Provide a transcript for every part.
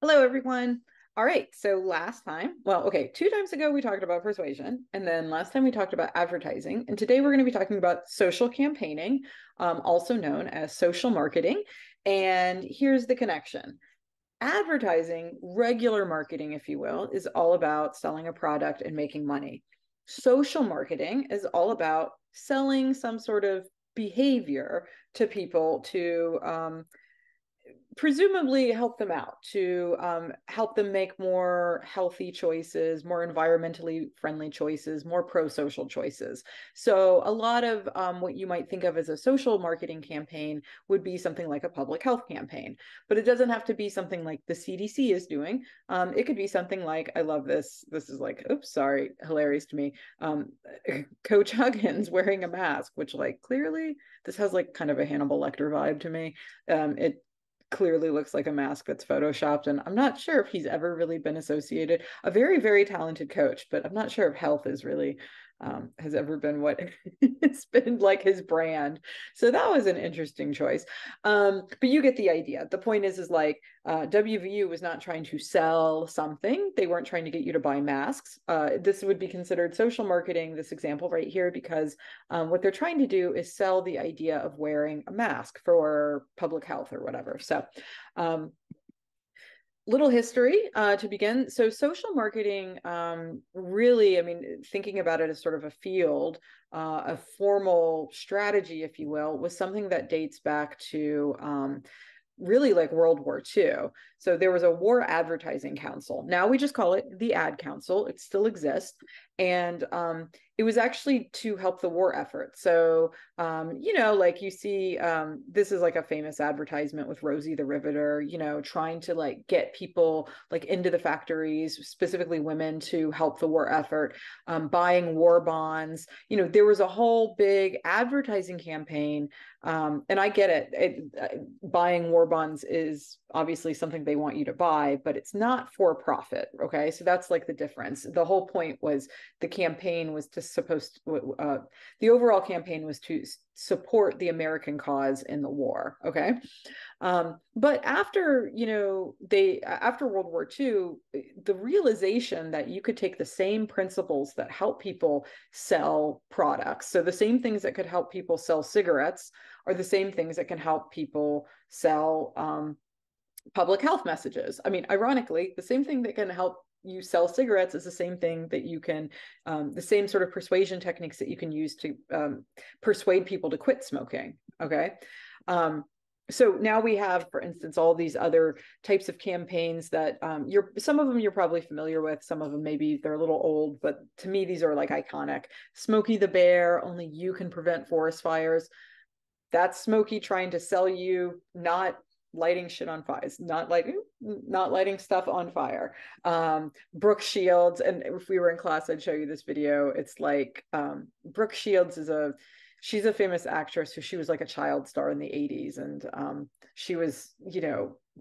Hello, everyone. All right. So last time, well, okay, two times ago we talked about persuasion, and then last time we talked about advertising. And today we're going to be talking about social campaigning, also known as social marketing. And here's the connection. Advertising, regular marketing, if you will, is all about selling a product and making money. Social marketing is all about selling some sort of behavior to people to presumably help them out to help them make more healthy choices, more environmentally friendly choices, more pro-social choices. So a lot of what you might think of as a social marketing campaign would be something like a public health campaign, but it doesn't have to be something like the CDC is doing. It could be something like, I love this. This is like, oops, sorry, hilarious to me. Coach Huggins wearing a mask, which like clearly this has like kind of a Hannibal Lecter vibe to me. It clearly looks like a mask that's photoshopped, and I'm not sure if he's ever really been associated. A very, very talented coach, but I'm not sure if health is really has ever been what it's been like his brand. So that was an interesting choice. But you get the idea. The point is like WVU was not trying to sell something. They weren't trying to get you to buy masks. This would be considered social marketing, this example right here, because what they're trying to do is sell the idea of wearing a mask for public health or whatever. So um, little history to begin. So, social marketing really, I mean, thinking about it as sort of a field, a formal strategy, if you will, was something that dates back to really like World War II. So there was a War Advertising Council. Now we just call it the Ad Council. It still exists. And it was actually to help the war effort. So, like you see, this is like a famous advertisement with Rosie the Riveter, trying to like get people like into the factories, specifically women, to help the war effort, buying war bonds. There was a whole big advertising campaign. And I get buying war bonds is obviously something they want you to buy, but it's not for profit. Okay. So that's like the difference. The whole point was the campaign was to the overall campaign was to support the American cause in the war. Okay. But after World War II, the realization that you could take the same principles that help people sell products. So the same things that could help people sell cigarettes are the same things that can help people sell public health messages. I mean, ironically, the same thing that can help you sell cigarettes is the same thing that you can, the same sort of persuasion techniques that you can use to persuade people to quit smoking. Okay. So now we have, for instance, all these other types of campaigns that some of them you're probably familiar with, some of them maybe they're a little old, but to me these are like iconic. Smokey the Bear, only you can prevent forest fires. That's Smokey trying to sell you not lighting shit on fires, not lighting stuff on fire. Brooke Shields, and if we were in class, I'd show you this video. It's like Brooke Shields she's a famous actress who she was like a child star in the 80s, and she was,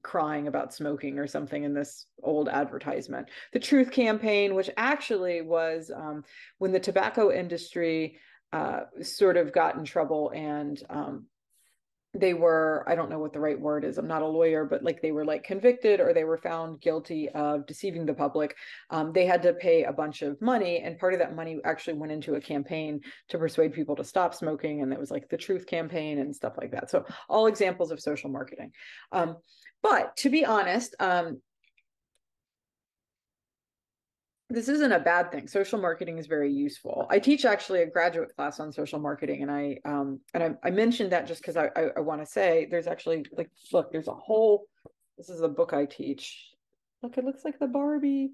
crying about smoking or something in this old advertisement. The Truth Campaign, which actually was when the tobacco industry sort of got in trouble, and they were, I don't know what the right word is, I'm not a lawyer, but like they were like convicted or they were found guilty of deceiving the public. They had to pay a bunch of money, and part of that money actually went into a campaign to persuade people to stop smoking, and it was like the Truth Campaign and stuff like that. So all examples of social marketing. But to be honest, this isn't a bad thing. Social marketing is very useful. I teach actually a graduate class on social marketing, and I mentioned that just because I want to say there's actually, like, look, there's a whole, this is a book I teach. Look, it looks like the Barbie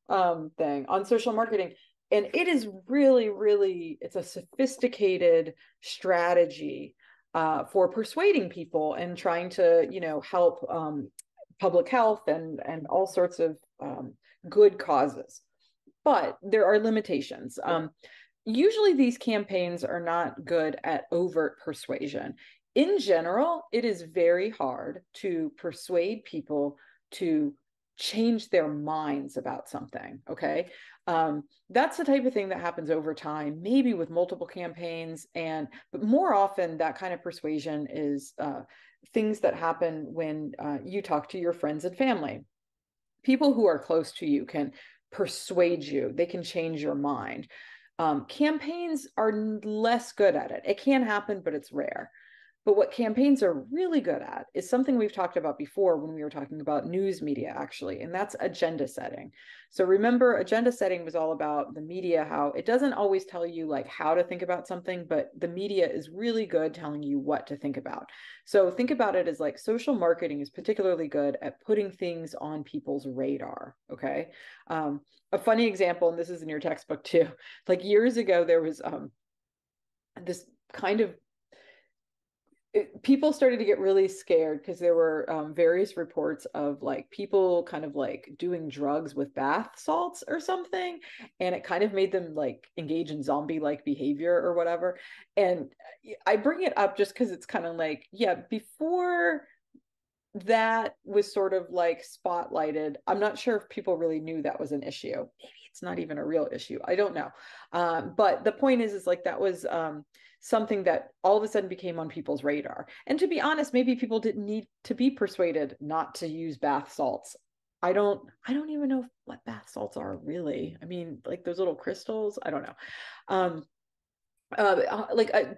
thing on social marketing. And it is really, really, it's a sophisticated strategy for persuading people and trying to, help public health and all sorts of good causes. But there are limitations. Usually, these campaigns are not good at overt persuasion. In general, it is very hard to persuade people to change their minds about something. Okay. That's the type of thing that happens over time, maybe with multiple campaigns. But more often, that kind of persuasion is things that happen when you talk to your friends and family. people who are close to you can persuade you, they can change your mind. Campaigns are less good at it. It can happen, but it's rare. But what campaigns are really good at is something we've talked about before when we were talking about news media, actually, and that's agenda setting. So remember, agenda setting was all about the media, how it doesn't always tell you like how to think about something, but the media is really good telling you what to think about. So think about it as like social marketing is particularly good at putting things on people's radar. Okay. A funny example, and this is in your textbook too, like years ago, there was this kind of people started to get really scared because there were various reports of like people kind of like doing drugs with bath salts or something, and it kind of made them like engage in zombie-like behavior or whatever. And I bring it up just because it's kind of like, yeah, before that was sort of like spotlighted, I'm not sure if people really knew that was an issue. Maybe it's not even a real issue. I don't know. But the point is like that was something that all of a sudden became on people's radar. And to be honest, maybe people didn't need to be persuaded not to use bath salts. I don't even know what bath salts are really. I mean, like those little crystals, I don't know. Um,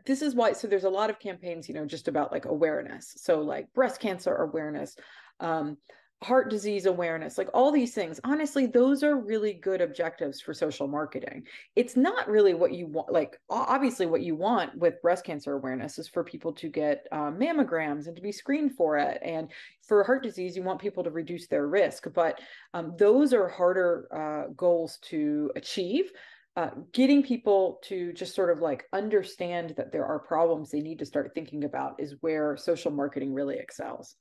this is why, so there's a lot of campaigns, just about like awareness, so like breast cancer awareness, um, heart disease awareness, like all these things. Honestly, those are really good objectives for social marketing. It's not really what you want. Like obviously what you want with breast cancer awareness is for people to get mammograms and to be screened for it, and for heart disease you want people to reduce their risk, but those are harder goals to achieve. Getting people to just sort of like understand that there are problems they need to start thinking about is where social marketing really excels.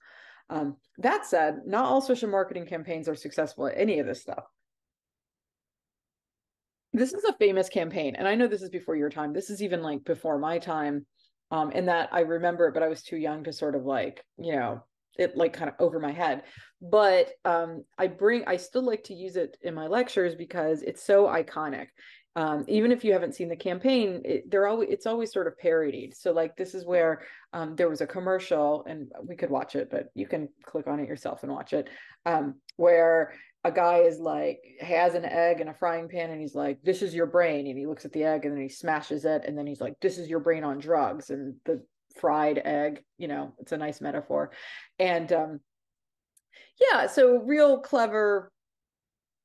That said, not all social marketing campaigns are successful at any of this stuff. This is a famous campaign, and I know this is before your time. This is even like before my time, in that I remember it, but I was too young to sort of like, it like kind of over my head. But I still like to use it in my lectures because it's so iconic. Even if you haven't seen the campaign, it's always sort of parodied. So like this is where there was a commercial, and we could watch it, but you can click on it yourself and watch it, where a guy is like has an egg in a frying pan, and he's like, "This is your brain," and he looks at the egg, and then he smashes it, and then he's like, "This is your brain on drugs," and the fried egg, it's a nice metaphor. And yeah, so real clever,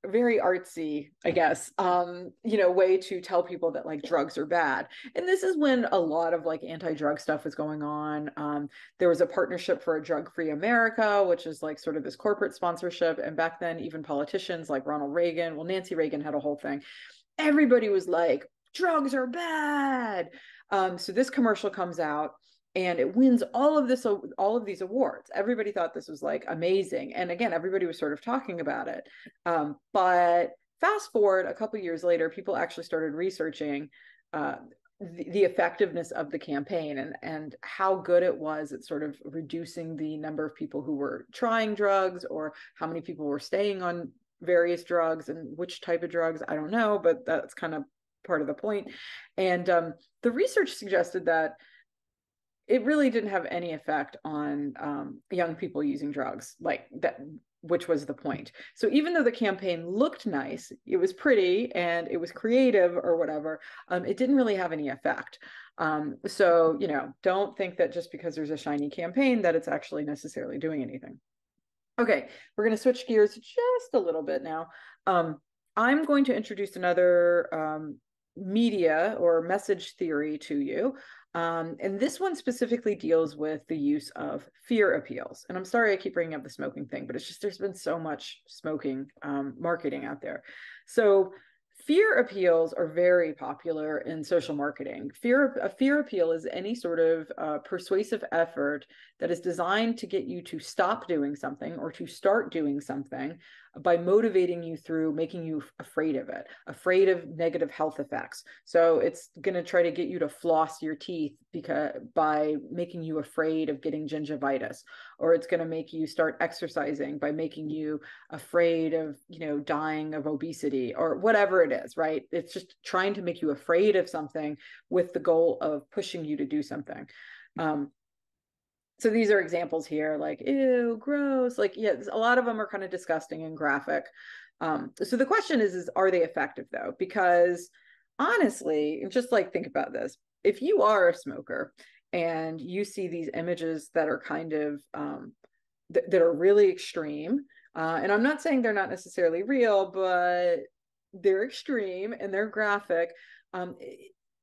very artsy, I guess, way to tell people that like drugs are bad. And this is when a lot of like anti-drug stuff was going on. There was a partnership for a drug-free America, which is like sort of this corporate sponsorship. And back then, even politicians like Ronald Reagan, well, Nancy Reagan had a whole thing. Everybody was like, drugs are bad. So this commercial comes out, and it wins all of these awards. Everybody thought this was like amazing, and again, everybody was sort of talking about it. But fast forward a couple years later, people actually started researching the effectiveness of the campaign, and how good it was at sort of reducing the number of people who were trying drugs, or how many people were staying on various drugs, and which type of drugs, I don't know, but that's kind of part of the point. And the research suggested that it really didn't have any effect on young people using drugs, like that, which was the point. So even though the campaign looked nice, it was pretty and it was creative or whatever, it didn't really have any effect. So, don't think that just because there's a shiny campaign that it's actually necessarily doing anything. Okay, we're going to switch gears just a little bit now. I'm going to introduce another media or message theory to you. And this one specifically deals with the use of fear appeals. And I'm sorry I keep bringing up the smoking thing, but it's just there's been so much smoking marketing out there. So fear appeals are very popular in social marketing. A fear appeal is any sort of persuasive effort that is designed to get you to stop doing something or to start doing something by motivating you through making you afraid of it, afraid of negative health effects. So it's going to try to get you to floss your teeth by making you afraid of getting gingivitis, or it's going to make you start exercising by making you afraid of, dying of obesity, or whatever it is, right? It's just trying to make you afraid of something with the goal of pushing you to do something. So these are examples here, like, ew, gross. Like, yeah, a lot of them are kind of disgusting and graphic. So the question is are they effective though? Because honestly, just like think about this. If you are a smoker and you see these images that are kind of that are really extreme, and I'm not saying they're not necessarily real, but they're extreme and they're graphic. Um,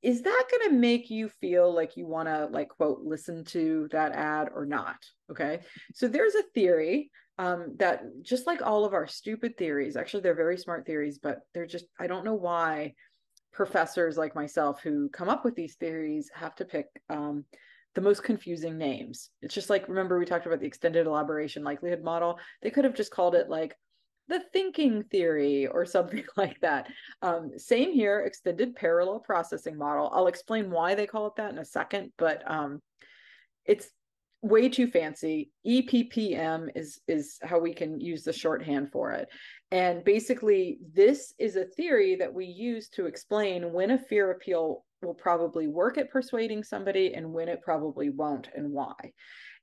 is that going to make you feel like you want to, like, quote, listen to that ad or not? Okay. So there's a theory that, just like all of our stupid theories, actually, they're very smart theories, but they're just, I don't know why professors like myself who come up with these theories have to pick the most confusing names. It's just like, remember we talked about the extended elaboration likelihood model? They could have just called it like the thinking theory or something like that. Same here, extended parallel processing model. I'll explain why they call it that in a second, but it's way too fancy. EPPM is how we can use the shorthand for it. And basically, this is a theory that we use to explain when a fear appeal will probably work at persuading somebody and when it probably won't and why.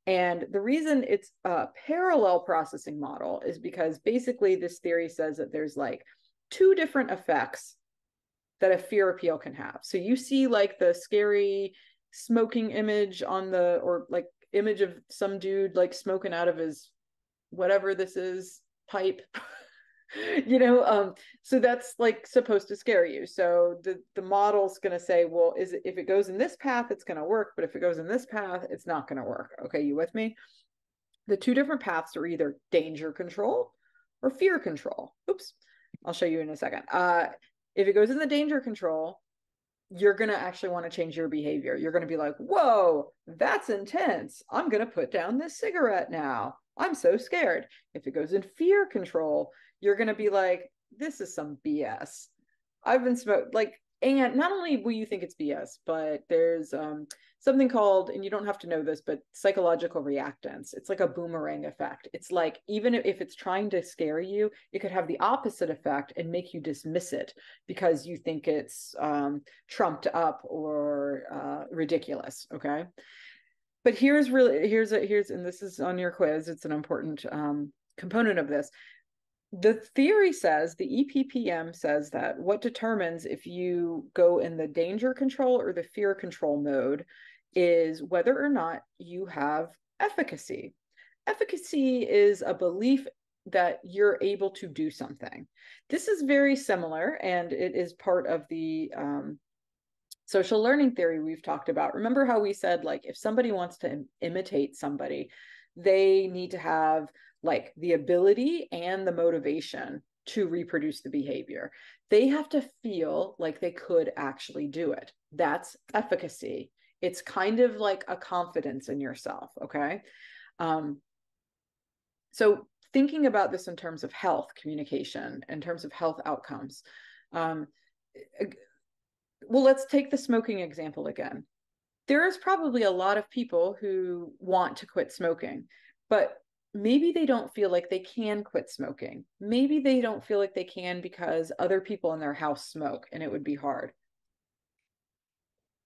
And the reason it's a parallel processing model is because basically this theory says that there's like two different effects that a fear appeal can have. So you see like the scary smoking image on the, or like image of some dude like smoking out of his whatever this is pipe. So that's like supposed to scare you. So the model's going to say, well, is it, if it goes in this path it's going to work, but if it goes in this path it's not going to work. Okay, you with me? The two different paths are either danger control or fear control. Oops, I'll show you in a second. If it goes in the danger control, you're going to actually want to change your behavior. You're going to be like, whoa, that's intense. I'm going to put down this cigarette now. I'm so scared. If it goes in fear control, you're going to be like, this is some BS. I've been smoked. Like, and not only will you think it's BS, but there's something called, and you don't have to know this, but psychological reactance. It's like a boomerang effect. It's like, even if it's trying to scare you, it could have the opposite effect and make you dismiss it because you think it's trumped up or ridiculous. Okay. But here's, and this is on your quiz. It's an important component of this. The theory says, the EPPM says that what determines if you go in the danger control or the fear control mode is whether or not you have efficacy. Efficacy is a belief that you're able to do something. This is very similar, and it is part of the social learning theory we've talked about. Remember how we said, like, if somebody wants to imitate somebody, they need to have like the ability and the motivation to reproduce the behavior. They have to feel like they could actually do it. That's efficacy. It's kind of like a confidence in yourself. Okay. So thinking about this in terms of health communication, in terms of health outcomes, well, let's take the smoking example again. There is probably a lot of people who want to quit smoking, but maybe they don't feel like they can quit smoking. Maybe they don't feel like they can because other people in their house smoke and it would be hard.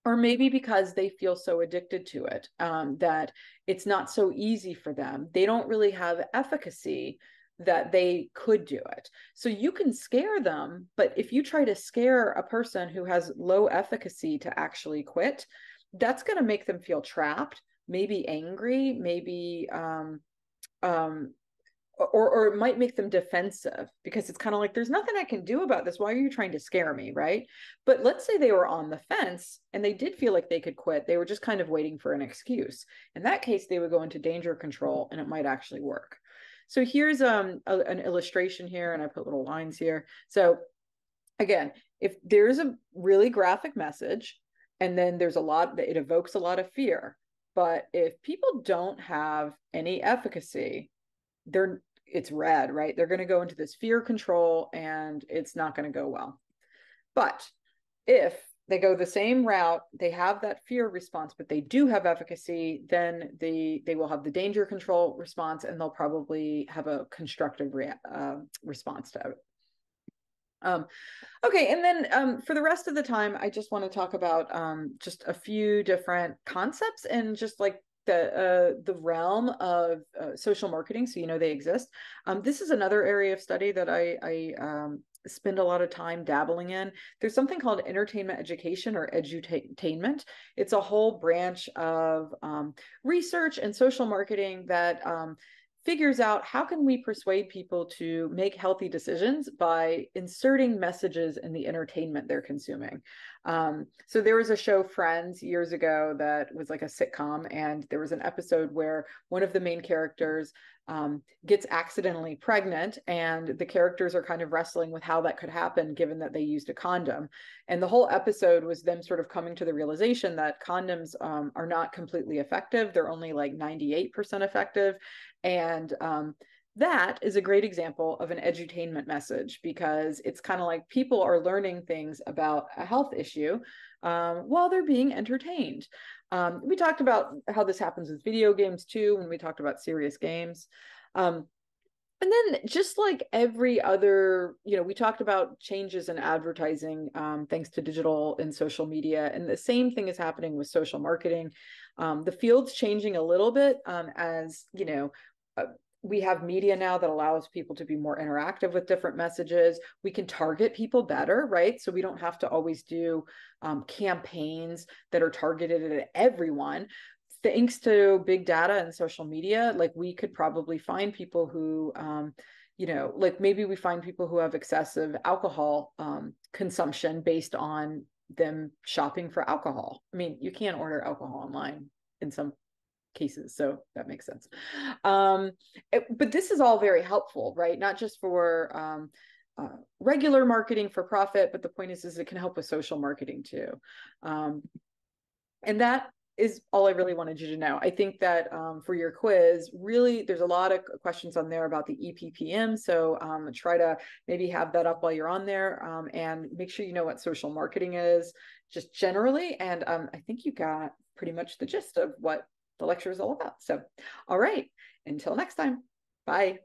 Or maybe because they feel so addicted to it that it's not so easy for them. They don't really have efficacy that they could do it. So you can scare them, but if you try to scare a person who has low efficacy to actually quit, that's going to make them feel trapped, maybe angry, maybe or it might make them defensive because it's kind of like, there's nothing I can do about this. Why are you trying to scare me? Right. But let's say they were on the fence and they did feel like they could quit. They were just kind of waiting for an excuse. In that case, they would go into danger control and it might actually work. So here's an illustration here, and I put little lines here. So again, if there's a really graphic message and then there's a lot that it evokes a lot of fear, but if people don't have any efficacy, it's red, right? They're going to go into this fear control and it's not going to go well. But if they go the same route, they have that fear response, but they do have efficacy, then they will have the danger control response and they'll probably have a constructive response to it. Okay, and then for the rest of the time, I just want to talk about just a few different concepts and just like the realm of social marketing, so you know they exist. This is another area of study that I spend a lot of time dabbling in. There's something called entertainment education or edutainment. It's a whole branch of research and social marketing that figures out how can we persuade people to make healthy decisions by inserting messages in the entertainment they're consuming. So there was a show, Friends, years ago that was like a sitcom, and there was an episode where one of the main characters gets accidentally pregnant, and the characters are kind of wrestling with how that could happen given that they used a condom. And the whole episode was them sort of coming to the realization that condoms are not completely effective. They're only like 98% effective. And that is a great example of an edutainment message, because it's kind of like people are learning things about a health issue while they're being entertained. We talked about how this happens with video games too, when we talked about serious games. And then just like every other, we talked about changes in advertising thanks to digital and social media. And the same thing is happening with social marketing. The field's changing a little bit as, we have media now that allows people to be more interactive with different messages. We can target people better, right? So we don't have to always do campaigns that are targeted at everyone. Thanks to big data and social media, like we could probably find people who, like maybe we find people who have excessive alcohol consumption based on them shopping for alcohol. I mean, you can't order alcohol online in some cases, so that makes sense. But this is all very helpful, right? Not just for regular marketing for profit, but the point is it can help with social marketing too. And that is all I really wanted you to know. I think that for your quiz, really, there's a lot of questions on there about the EPPM. So try to maybe have that up while you're on there, and make sure you know what social marketing is just generally. And I think you got pretty much the gist of what the lecture is all about. So, all right, until next time, bye.